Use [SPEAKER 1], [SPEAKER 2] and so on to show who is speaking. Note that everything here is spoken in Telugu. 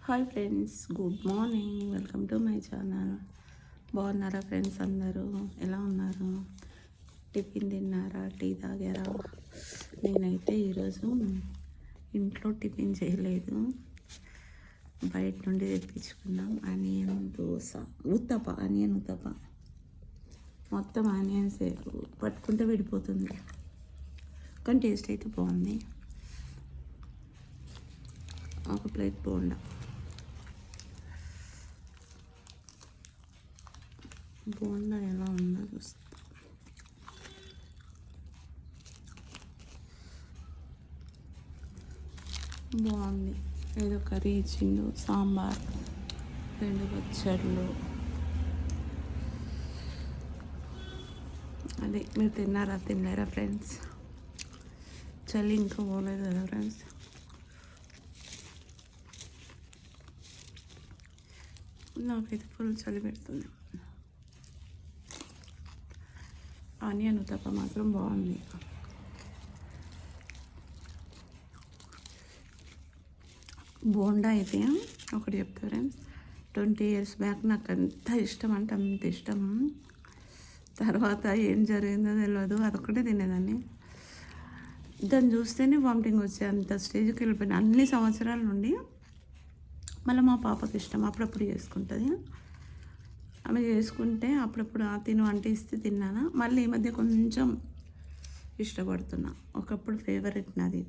[SPEAKER 1] Hi friends, good morning. Welcome to my channel. బాగున్నారా ఫ్రెండ్స్? అందరూ ఎలా ఉన్నారు? టిఫిన్ తిన్నారా? టీ తాగారా? నేనైతే ఈరోజు ఇంట్లో టిఫిన్ చేయలేదు, బయట నుండి తెప్పించుకున్నాం. Onion dosa, onion uttappa. మొత్తం ఆనియన్స్ పట్టుకుంటే విడిపోతుంది, కానీ టేస్ట్ అయితే బాగుంది. ఒక ప్లేట్ బోండా. బోండా ఎలా ఉందో చూస్తా. బాగుంది. ఏదో కర్రీ ఇచ్చిండు, సాంబార్, 2 పచ్చళ్ళు. అదే మీరు తిన్నారా ఫ్రెండ్స్? చలి ఇంకా పోలేదు కదా ఫ్రెండ్స్? నాకైతే ఫుల్ చలి పెడుతుంది. ఆనియన్ ఉత్తప్ప మాత్రం బాగుంది. బోండా అయితే ఒకటి చెప్తా ఫ్రెండ్స్, 20 years బ్యాక్ నాకు అంత ఇష్టం అంటే అంత ఇష్టం. తర్వాత ఏం జరిగిందో తెలియదు, అదొక్కటే తినేదాన్ని. దాన్ని చూస్తేనే వామిటింగ్ వచ్చే అంత స్టేజ్కి వెళ్ళిపోయినా. అన్ని సంవత్సరాల నుండి మళ్ళీ మా పాపకి ఇష్టం, అప్పుడప్పుడు చేసుకుంటుంది. ఆమె చేసుకుంటే అప్పుడప్పుడు తిను అంటే ఇస్తే తిన్నాను. మళ్ళీ ఈ మధ్య కొంచెం ఇష్టపడుతున్నా. ఒకప్పుడు ఫేవరెట్ నాది.